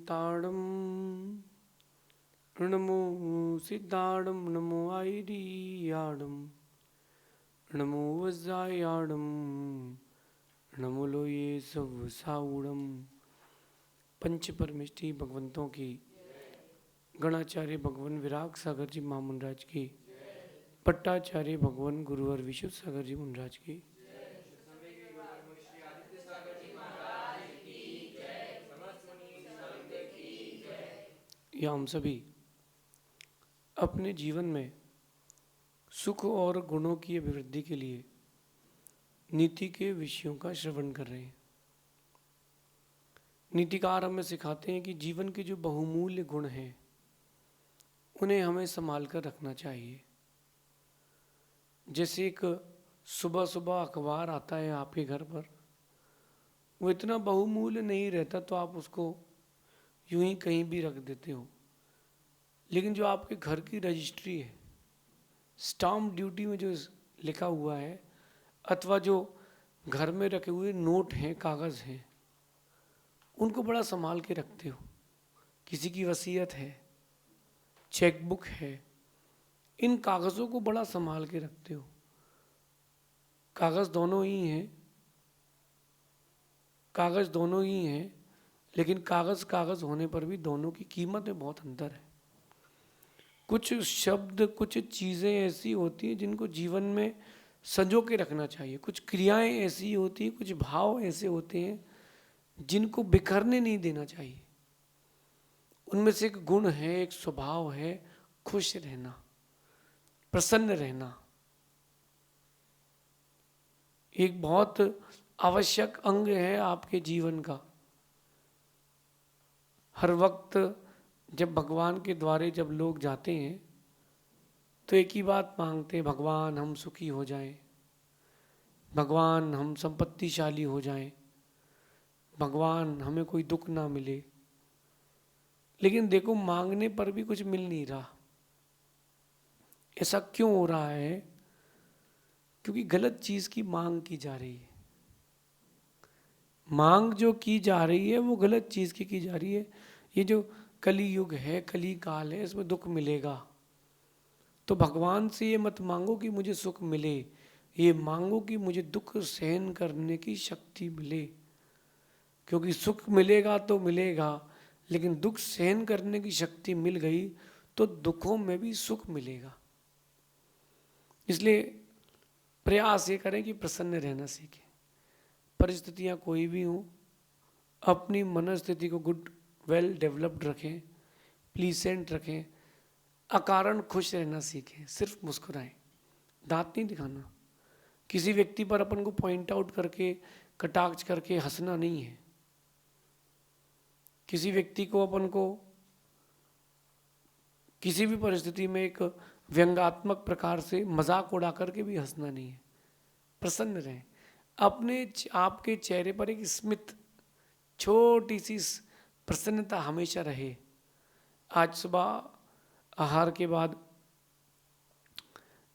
ताड़म नमो सिद्धाड़म नमो आयरियाड़म नमो वज्रायाड़म नमो लोये सब साउड़म। पंच परमिष्टि भगवंतों की, गणाचार्य भगवान विराग सागर जी महामुनराज की, पट्टाचार्य भगवान गुरुवर विशुद्ध सागर जी मुनराज की। या हम सभी अपने जीवन में सुख और गुणों की अभिवृद्धि के लिए नीति के विषयों का श्रवण कर रहे हैं। नीतिकार हमें सिखाते हैं कि जीवन के जो बहुमूल्य गुण हैं उन्हें हमें संभाल कर रखना चाहिए। जैसे एक सुबह सुबह अखबार आता है आपके घर पर, वो इतना बहुमूल्य नहीं रहता तो आप उसको यूं ही कहीं भी रख देते हो, लेकिन जो आपके घर की रजिस्ट्री है, स्टाम्प ड्यूटी में जो लिखा हुआ है, अथवा जो घर में रखे हुए नोट हैं, कागज़ हैं, उनको बड़ा संभाल के रखते हो। किसी की वसीयत है, चेकबुक है, इन कागज़ों को बड़ा संभाल के रखते हो। कागज़ दोनों ही हैं, कागज़ दोनों ही हैं, लेकिन कागज़ कागज़ होने पर भी दोनों की कीमत में बहुत अंतर है। कुछ शब्द, कुछ चीज़ें ऐसी होती हैं जिनको जीवन में संजो के रखना चाहिए। कुछ क्रियाएं ऐसी होती हैं, कुछ भाव ऐसे होते हैं जिनको बिखरने नहीं देना चाहिए। उनमें से एक गुण है, एक स्वभाव है खुश रहना, प्रसन्न रहना। एक बहुत आवश्यक अंग है आपके जीवन का। हर वक्त जब भगवान के द्वारे जब लोग जाते हैं तो एक ही बात मांगते हैं, भगवान हम सुखी हो जाएं, भगवान हम संपत्तिशाली हो जाएं, भगवान हमें कोई दुख ना मिले। लेकिन देखो, मांगने पर भी कुछ मिल नहीं रहा। ऐसा क्यों हो रहा है? क्योंकि गलत चीज की मांग की जा रही है। मांग जो की जा रही है वो गलत चीज की जा रही है। ये जो कली युग है, कली काल है, इसमें दुख मिलेगा, तो भगवान से ये मत मांगो कि मुझे सुख मिले, ये मांगो कि मुझे दुख सहन करने की शक्ति मिले। क्योंकि सुख मिलेगा तो मिलेगा, लेकिन दुख सहन करने की शक्ति मिल गई तो दुखों में भी सुख मिलेगा। इसलिए प्रयास ये करें कि प्रसन्न रहना सीखें। परिस्थितियां कोई भी हों, अपनी मनस्थिति को गुड वेल डेवलप्ड रखें, प्लीसेंट रखें, अकारण खुश रहना सीखें। सिर्फ मुस्कुराएं, दांत नहीं दिखाना। किसी व्यक्ति पर अपन को पॉइंट आउट करके, कटाक्ष करके हंसना नहीं है। किसी व्यक्ति को अपन को किसी भी परिस्थिति में एक व्यंग्यात्मक प्रकार से मजाक उड़ा करके भी हंसना नहीं है। प्रसन्न रहें। अपने आपके चेहरे पर एक स्मित, छोटी सी प्रसन्नता हमेशा रहे। आज सुबह आहार के बाद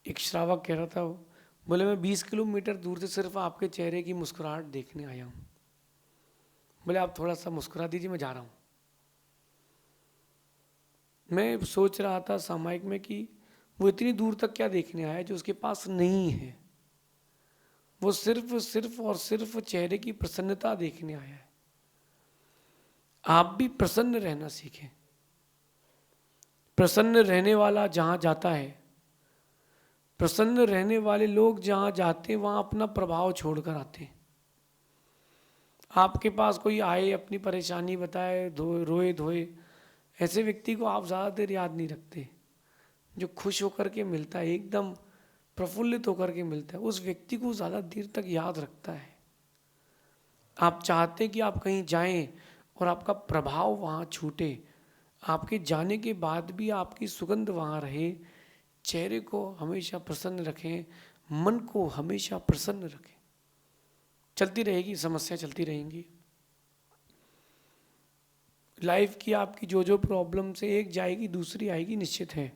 एक श्रावक कह रहा था, बोले मैं 20 किलोमीटर दूर से सिर्फ आपके चेहरे की मुस्कुराहट देखने आया हूँ। बोले आप थोड़ा सा मुस्कुरा दीजिए, मैं जा रहा हूँ। मैं सोच रहा था सामायिक में कि वो इतनी दूर तक क्या देखने आया जो उसके पास नहीं है। वो सिर्फ और सिर्फ चेहरे की प्रसन्नता देखने आया है। आप भी प्रसन्न रहना सीखें। प्रसन्न रहने वाला जहां जाता है, प्रसन्न रहने वाले लोग जहां जाते हैं वहां अपना प्रभाव छोड़कर आते हैं। आपके पास कोई आए, अपनी परेशानी बताए, रोए धोए, ऐसे व्यक्ति को आप ज़्यादा देर याद नहीं रखते। जो खुश होकर के मिलता है, एकदम प्रफुल्लित होकर के मिलता है, उस व्यक्ति को ज़्यादा देर तक याद रखता है। आप चाहते हैं कि आप कहीं जाएं और आपका प्रभाव वहाँ छूटे, आपके जाने के बाद भी आपकी सुगंध वहाँ रहे। चेहरे को हमेशा प्रसन्न रखें, मन को हमेशा प्रसन्न रखें। चलती रहेगी समस्या, चलती रहेंगी। लाइफ की आपकी जो जो प्रॉब्लम से एक जाएगी दूसरी आएगी, निश्चित है।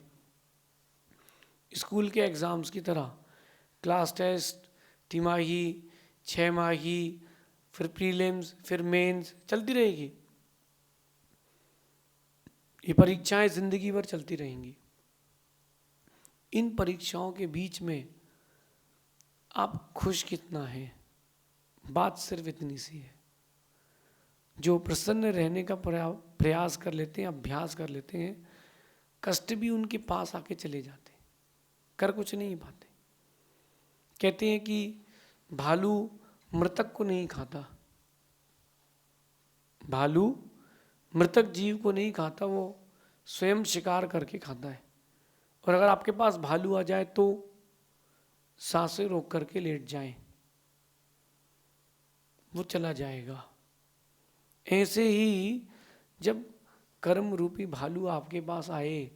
स्कूल के एग्ज़ाम्स की तरह क्लास टेस्ट, तिमाही, 6 माही, फिर प्रीलिम्स, फिर मेंस, चलती रहेगी। ये परीक्षाएं जिंदगी भर चलती रहेंगी। इन परीक्षाओं के बीच में आप खुश कितना है, बात सिर्फ इतनी सी है। जो प्रसन्न रहने का प्रयास कर लेते हैं, अभ्यास कर लेते हैं, कष्ट भी उनके पास आके चले जाते, कर कुछ नहीं पाते। कहते हैं कि भालू मृतक को नहीं खाता, भालू मृतक जीव को नहीं खाता, वो स्वयं शिकार करके खाता है। और अगर आपके पास भालू आ जाए तो सांसें रोक करके लेट जाएं, वो चला जाएगा। ऐसे ही जब कर्म रूपी भालू आपके पास आए,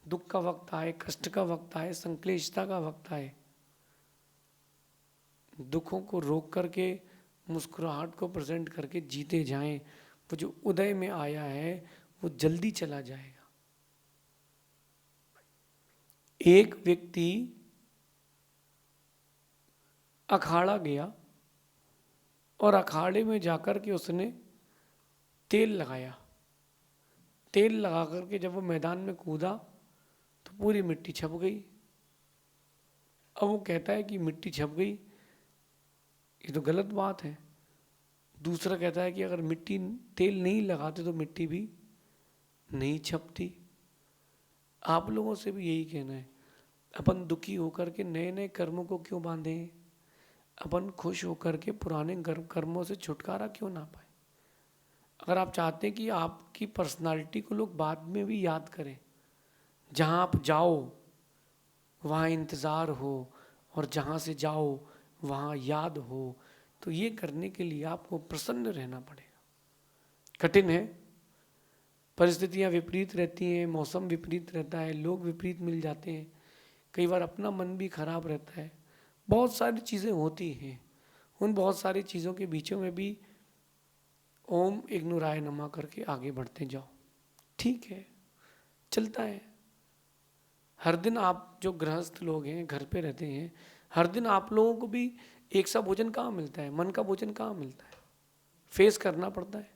दुख का वक्त आए, कष्ट का वक्त आए, संक्लेशता का वक्त आए, दुखों को रोक करके मुस्कुराहट को प्रेजेंट करके जीते जाएं। वो जो उदय में आया है वो जल्दी चला जाएगा। एक व्यक्ति अखाड़ा गया और अखाड़े में जाकर के उसने तेल लगाया। तेल लगा करके जब वो मैदान में कूदा तो पूरी मिट्टी छप गई। अब वो कहता है कि मिट्टी छप गई, ये तो गलत बात है। दूसरा कहता है कि अगर मिट्टी तेल नहीं लगाते तो मिट्टी भी नहीं छपती। आप लोगों से भी यही कहना है, अपन दुखी होकर के नए नए कर्मों को क्यों बांधें? अपन खुश होकर के पुराने कर्मों से छुटकारा क्यों ना पाए? अगर आप चाहते हैं कि आपकी पर्सनालिटी को लोग बाद में भी याद करें, जहाँ आप जाओ वहाँ इंतज़ार हो और जहाँ से जाओ वहाँ याद हो, तो ये करने के लिए आपको प्रसन्न रहना पड़ेगा। कठिन है, परिस्थितियाँ विपरीत रहती हैं, मौसम विपरीत रहता है, लोग विपरीत मिल जाते हैं, कई बार अपना मन भी खराब रहता है, बहुत सारी चीज़ें होती हैं। उन बहुत सारी चीज़ों के बीचों में भी ओम इग्नुराय नमा करके आगे बढ़ते जाओ, ठीक है, चलता है। हर दिन आप जो गृहस्थ लोग हैं, घर पे रहते हैं, हर दिन आप लोगों को भी एक सा भोजन कहाँ मिलता है, मन का भोजन कहाँ मिलता है? फेस करना पड़ता है।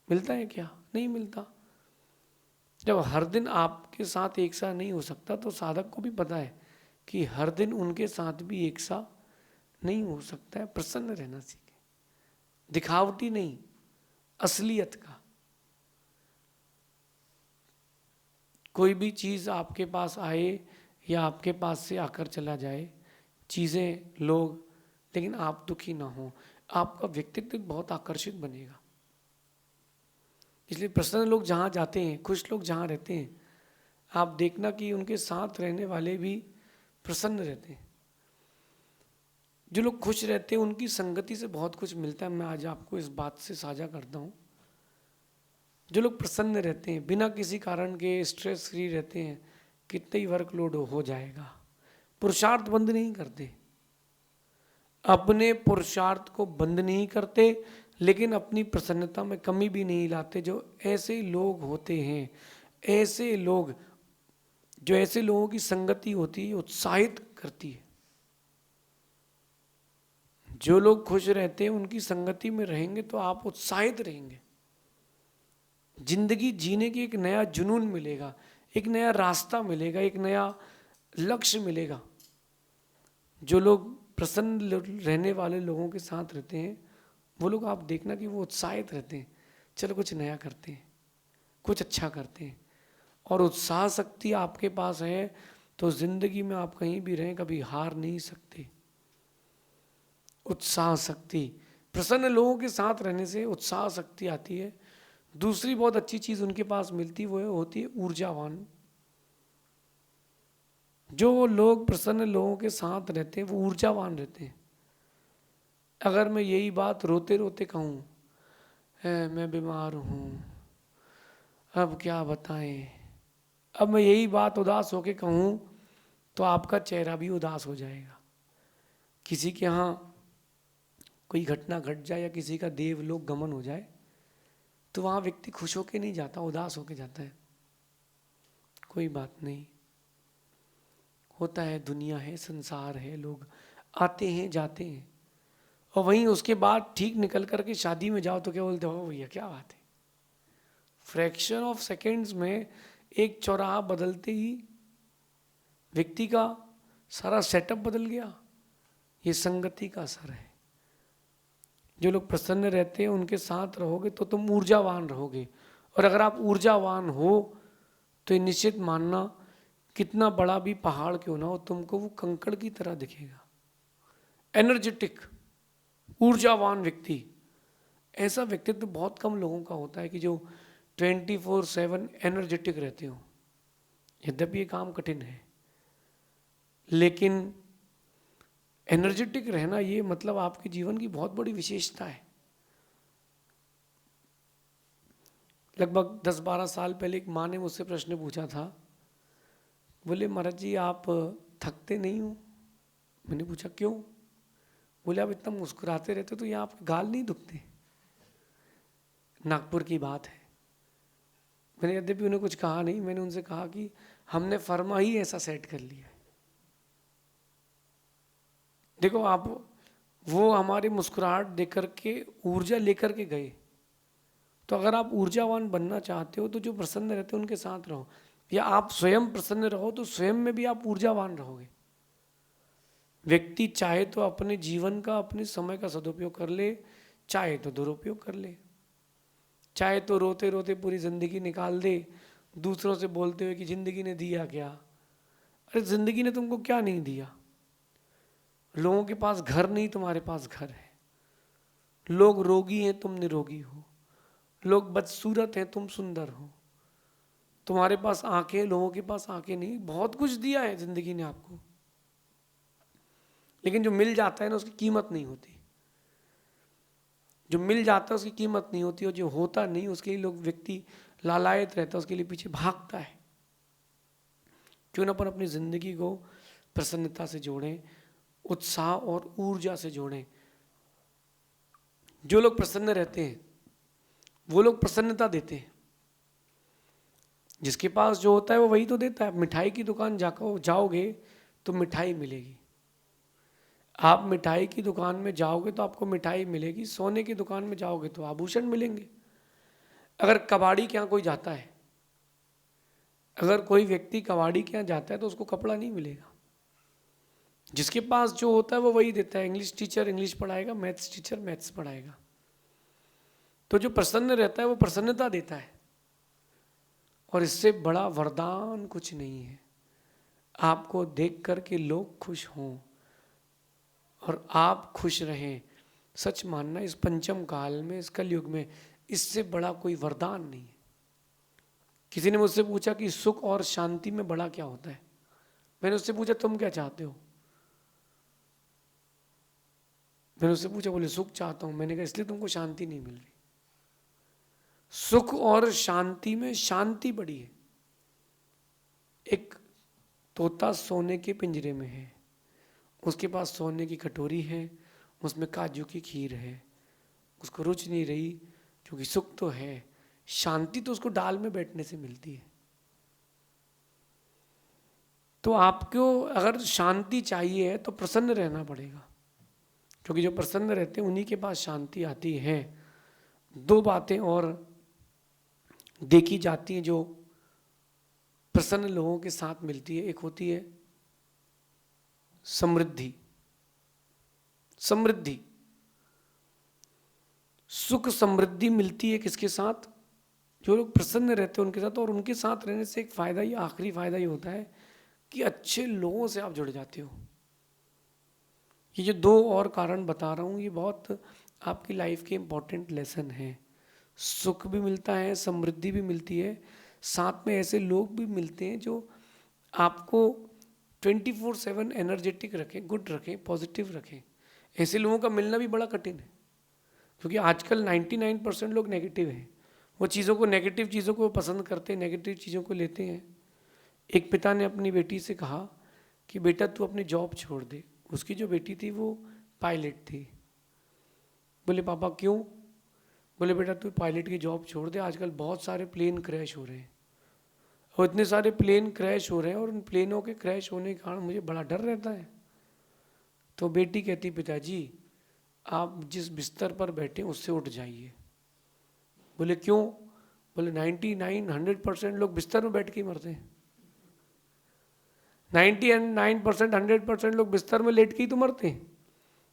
मिलता है क्या? नहीं मिलता। जब हर दिन आपके साथ एक सा नहीं हो सकता तो साधक को भी पता है कि हर दिन उनके साथ भी एक सा नहीं हो सकता है। प्रसन्न रहना सीखे, दिखावटी नहीं, असलियत का। कोई भी चीज़ आपके पास आए या आपके पास से आकर चला जाए, चीज़ें, लोग, लेकिन आप दुखी ना हो, आपका व्यक्तित्व बहुत आकर्षित बनेगा। इसलिए प्रसन्न लोग जहाँ जाते हैं, खुश लोग जहाँ रहते हैं, आप देखना कि उनके साथ रहने वाले भी प्रसन्न रहते हैं। जो लोग खुश रहते हैं उनकी संगति से बहुत कुछ मिलता है। मैं आज आपको इस बात से साझा करता हूँ। जो लोग प्रसन्न रहते हैं, बिना किसी कारण के स्ट्रेस फ्री रहते हैं, कितने ही वर्कलोड हो जाएगा, पुरुषार्थ बंद नहीं करते, अपने पुरुषार्थ को बंद नहीं करते, लेकिन अपनी प्रसन्नता में कमी भी नहीं लाते। जो ऐसे लोग होते हैं, ऐसे लोग, जो ऐसे लोगों की संगति होती है, उत्साहित करती है। जो लोग खुश रहते हैं उनकी संगति में रहेंगे तो आप उत्साहित रहेंगे। जिंदगी जीने की एक नया जुनून मिलेगा, एक नया रास्ता मिलेगा, एक नया लक्ष्य मिलेगा। जो लोग प्रसन्न रहने वाले लोगों के साथ रहते हैं, वो लोग आप देखना कि वो उत्साहित रहते हैं, चलो कुछ नया करते हैं, कुछ अच्छा करते हैं। और उत्साह शक्ति आपके पास है तो जिंदगी में आप कहीं भी रहें कभी हार नहीं सकते। उत्साह शक्ति, प्रसन्न लोगों के साथ रहने से उत्साह शक्ति आती है। दूसरी बहुत अच्छी चीज उनके पास मिलती वो होती है ऊर्जावान। जो लोग प्रसन्न लोगों के साथ रहते हैं वो ऊर्जावान रहते हैं। अगर मैं यही बात रोते रोते कहूँ, मैं बीमार हूँ, अब क्या बताएं, अब मैं यही बात उदास होके कहूँ तो आपका चेहरा भी उदास हो जाएगा। किसी के यहाँ कोई घटना घट जाए या किसी का देवलोक गमन हो जाए तो वहाँ व्यक्ति खुश होके नहीं जाता, उदास होके जाता है। कोई बात नहीं, होता है, दुनिया है, संसार है, लोग आते हैं जाते हैं। और वहीं उसके बाद ठीक निकल करके शादी में जाओ तो क्या बोलते हो, भैया क्या बात है, फ्रैक्शन ऑफ सेकेंड्स में एक चौराहा बदलते ही व्यक्ति का सारा सेटअप बदल गया। ये संगति का असर है। जो लोग प्रसन्न रहते हैं उनके साथ रहोगे तो तुम ऊर्जावान रहोगे, और अगर आप ऊर्जावान हो तो ये निश्चित मानना कितना बड़ा भी पहाड़ क्यों ना हो तुमको वो कंकड़ की तरह दिखेगा। एनर्जेटिक ऊर्जावान व्यक्ति, ऐसा व्यक्तित्व बहुत कम लोगों का होता है कि जो 24/7 एनर्जेटिक रहते हो। यद्यपि ये काम कठिन है, लेकिन एनर्जेटिक रहना ये मतलब आपके जीवन की बहुत बड़ी विशेषता है। लगभग 10-12 साल पहले एक माँ ने मुझसे प्रश्न पूछा था, बोले महाराज जी आप थकते नहीं हो? मैंने पूछा क्यों? बोले आप इतना मुस्कुराते रहते तो यहाँ आपके गाल नहीं दुखते? नागपुर की बात है। मैंने यद्यपि उन्हें कुछ कहा नहीं, मैंने उनसे कहा कि हमने फर्मा ही ऐसा सेट कर लिया है। देखो आप, वो हमारी मुस्कुराहट देख करके ऊर्जा लेकर के गए, तो अगर आप ऊर्जावान बनना चाहते हो तो जो प्रसन्न रहते हैं उनके साथ रहो, या आप स्वयं प्रसन्न रहो तो स्वयं में भी आप ऊर्जावान रहोगे। व्यक्ति चाहे तो अपने जीवन का, अपने समय का सदुपयोग कर ले, चाहे तो दुरुपयोग कर ले। चाहे तो रोते रोते पूरी जिंदगी निकाल दे, दूसरों से बोलते हुए कि जिंदगी ने दिया क्या। अरे जिंदगी ने तुमको क्या नहीं दिया? लोगों के पास घर नहीं, तुम्हारे पास घर है। लोग रोगी हैं, तुम निरोगी हो। लोग बदसूरत हैं, तुम सुंदर हो। तुम्हारे पास आंखें, लोगों के पास आंखें नहीं। बहुत कुछ दिया है जिंदगी ने आपको, लेकिन जो मिल जाता है ना उसकी कीमत नहीं होती। जो मिल जाता है उसकी कीमत नहीं होती, और जो होता नहीं उसके लिए लोग, व्यक्ति लालायत रहता है, उसके लिए पीछे भागता है। क्यों ना अपन अपनी जिंदगी को प्रसन्नता से जोड़ें, उत्साह और ऊर्जा से जोड़ें। जो लोग प्रसन्न रहते हैं वो लोग प्रसन्नता देते हैं। जिसके पास जो होता है वो वही तो देता है। मिठाई की दुकान जाओगे तो मिठाई मिलेगी। आप मिठाई की दुकान में जाओगे तो आपको मिठाई मिलेगी। सोने की दुकान में जाओगे तो आभूषण मिलेंगे। अगर कबाड़ी के यहाँ कोई जाता है, अगर कोई व्यक्ति कबाड़ी के यहाँ जाता है तो उसको कपड़ा नहीं मिलेगा। जिसके पास जो होता है वो वही देता है। इंग्लिश टीचर इंग्लिश पढ़ाएगा, मैथ्स टीचर मैथ्स पढ़ाएगा। तो जो प्रसन्न रहता है वो प्रसन्नता देता है, और इससे बड़ा वरदान कुछ नहीं है। आपको देख कर के लोग खुश हों और आप खुश रहें, सच मानना इस पंचम काल में, इस कलयुग में, इससे बड़ा कोई वरदान नहीं है। किसी ने मुझसे पूछा कि सुख और शांति में बड़ा क्या होता है? मैंने उससे पूछा तुम क्या चाहते हो? मैंने उससे पूछा, बोले सुख चाहता हूं। मैंने कहा इसलिए तुमको शांति नहीं मिल रही। सुख और शांति में शांति बड़ी है। एक तोता सोने के पिंजरे में है, उसके पास सोने की कटोरी है, उसमें काजू की खीर है, उसको रुच नहीं रही क्योंकि सुख तो है। शांति तो उसको डाल में बैठने से मिलती है। तो आपको अगर शांति चाहिए तो प्रसन्न रहना पड़ेगा, क्योंकि जो प्रसन्न रहते हैं उन्हीं के पास शांति आती है। दो बातें और देखी जाती हैं जो प्रसन्न लोगों के साथ मिलती है। एक होती है समृद्धि। समृद्धि, सुख समृद्धि मिलती है किसके साथ? जो लोग प्रसन्न रहते हैं उनके साथ। और उनके साथ रहने से एक फायदा, ये आखिरी फायदा ये होता है कि अच्छे लोगों से आप जुड़ जाते हो। ये जो दो और कारण बता रहा हूँ ये बहुत आपकी लाइफ के इंपॉर्टेंट लेसन है। सुख भी मिलता है, समृद्धि भी मिलती है, साथ में ऐसे लोग भी मिलते हैं जो आपको 24/7 एनर्जेटिक रखें, गुड रखें, पॉजिटिव रखें। ऐसे लोगों का मिलना भी बड़ा कठिन है, क्योंकि आजकल 99% लोग नेगेटिव हैं। वो चीज़ों को, नेगेटिव चीज़ों को पसंद करते हैं, नेगेटिव चीज़ों को लेते हैं। एक पिता ने अपनी बेटी से कहा कि बेटा तू अपनी जॉब छोड़ दे। उसकी जो बेटी थी वो पायलट थी। बोले पापा क्यों? बोले बेटा तू पायलट की जॉब छोड़ दे, आजकल बहुत सारे प्लेन क्रैश हो रहे हैं, और इतने सारे प्लेन क्रैश हो रहे हैं, और उन प्लेनों के क्रैश होने के कारण मुझे बड़ा डर रहता है। तो बेटी कहती पिताजी आप जिस बिस्तर पर बैठे उससे उठ जाइए। बोले क्यों? बोले 99-100% लोग बिस्तर में बैठ के ही मरते हैं। 99% 100% लोग बिस्तर में लेट के ही तो मरते हैं।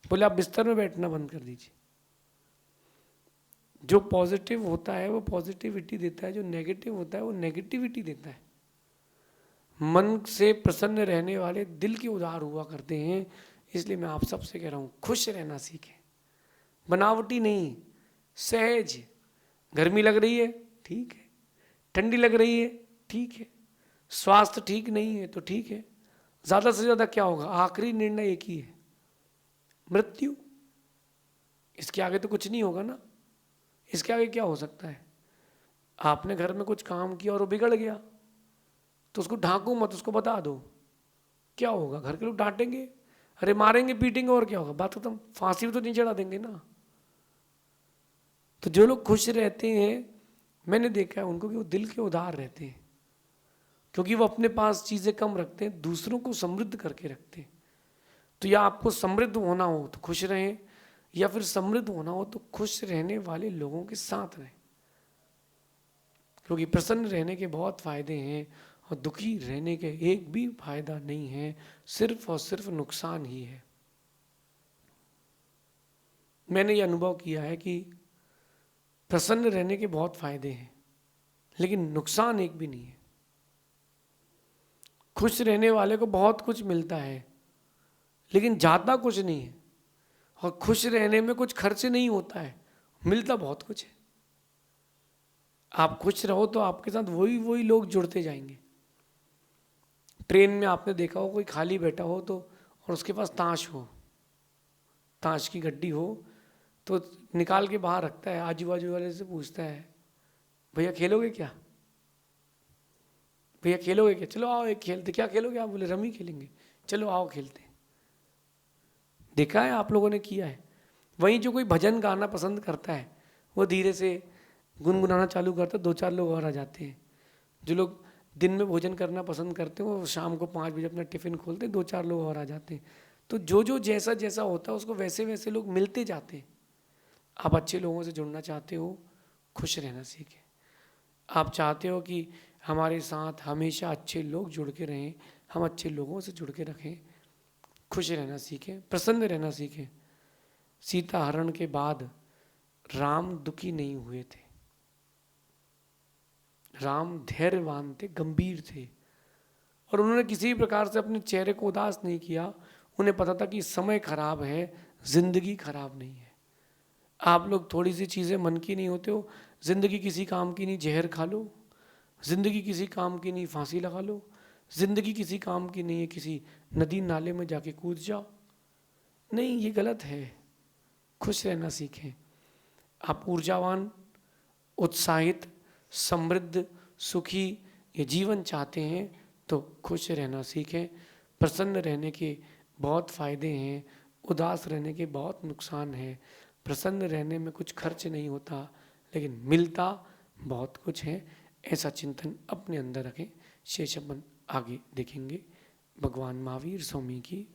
बोले आप बिस्तर में बैठना बंद कर दीजिए। जो पॉजिटिव होता है वो पॉजिटिविटी देता है, जो नेगेटिव होता है वो नेगेटिविटी देता है। मन से प्रसन्न रहने वाले दिल के उदार हुआ करते हैं। इसलिए मैं आप सबसे कह रहा हूँ, खुश रहना सीखें, बनावटी नहीं, सहज। गर्मी लग रही है, ठीक है, ठंडी लग रही है, ठीक है, स्वास्थ्य ठीक नहीं है तो ठीक है, ज़्यादा से ज़्यादा क्या होगा, आखिरी निर्णय एक ही है, मृत्यु। इसके आगे तो कुछ नहीं होगा ना, इसके आगे क्या हो सकता है। आपने घर में कुछ काम किया और वो बिगड़ गया तो उसको ढांको मत, उसको बता दो, क्या होगा, घर के लोग डांटेंगे, अरे मारेंगे पीटेंगे, और क्या होगा, बात खत्म, फांसी भी तो नहीं चढ़ा देंगे ना। तो जो लोग खुश रहते हैं, मैंने देखा है उनको कि वो दिल के उदार रहते हैं, क्योंकि वो अपने पास चीज़ें कम रखते हैं, दूसरों को समृद्ध करके रखते हैं। तो या आपको समृद्ध होना हो तो खुश रहें, या फिर समृद्ध होना हो तो खुश रहने वाले लोगों के साथ रहें, क्योंकि प्रसन्न रहने के बहुत फायदे हैं और दुखी रहने के एक भी फायदा नहीं है, सिर्फ और सिर्फ नुकसान ही है। मैंने ये अनुभव किया है कि प्रसन्न रहने के बहुत फायदे हैं, लेकिन नुकसान एक भी नहीं है। खुश रहने वाले को बहुत कुछ मिलता है, लेकिन जाता कुछ नहीं है, और खुश रहने में कुछ खर्च नहीं होता है, मिलता बहुत कुछ है। आप खुश रहो तो आपके साथ वही वही लोग जुड़ते जाएंगे। ट्रेन में आपने देखा हो, कोई खाली बैठा हो तो, और उसके पास ताश हो, ताश की गड्डी हो, तो निकाल के बाहर रखता है, आजू बाजू वाले से पूछता है, भैया खेलोगे क्या, भैया खेलोगे क्या, चलो आओ एक खेलते, क्या खेलोगे आप, बोले रमी खेलेंगे, चलो आओ खेलते। देखा है आप लोगों ने, किया है। वहीं जो कोई भजन गाना पसंद करता है वो धीरे से गुनगुनाना चालू करता है, 2-4 लोग और आ जाते हैं। जो लोग दिन में भोजन करना पसंद करते हैं वो शाम को 5 बजे अपना टिफिन खोलते हैं, 2-4 लोग और आ जाते हैं। तो जो जो जैसा जैसा होता है उसको वैसे वैसे लोग मिलते जाते हैं। आप अच्छे लोगों से जुड़ना चाहते हो, खुश रहना सीखें। आप चाहते हो कि हमारे साथ हमेशा अच्छे लोग जुड़ के रहें, हम अच्छे लोगों से जुड़ के रखें, खुश रहना सीखें, प्रसन्न रहना सीखें। सीता हरण के बाद राम दुखी नहीं हुए थे, राम धैर्यवान थे, गंभीर थे, और उन्होंने किसी भी प्रकार से अपने चेहरे को उदास नहीं किया। उन्हें पता था कि समय खराब है, जिंदगी खराब नहीं है। आप लोग थोड़ी सी चीज़ें मन की नहीं होते हो, जिंदगी किसी काम की नहीं, जहर खा लो, जिंदगी किसी काम की नहीं, फांसी लगा लो, जिंदगी किसी काम की नहीं है, किसी नदी नाले में जाके कूद जाओ। नहीं, ये गलत है। खुश रहना सीखें। आप ऊर्जावान, उत्साहित, समृद्ध, सुखी ये जीवन चाहते हैं तो खुश रहना सीखें। प्रसन्न रहने के बहुत फायदे हैं, उदास रहने के बहुत नुकसान हैं। प्रसन्न रहने में कुछ खर्च नहीं होता, लेकिन मिलता बहुत कुछ है। ऐसा चिंतन अपने अंदर रखें। शेष अपन आगे देखेंगे। भगवान महावीर स्वामी की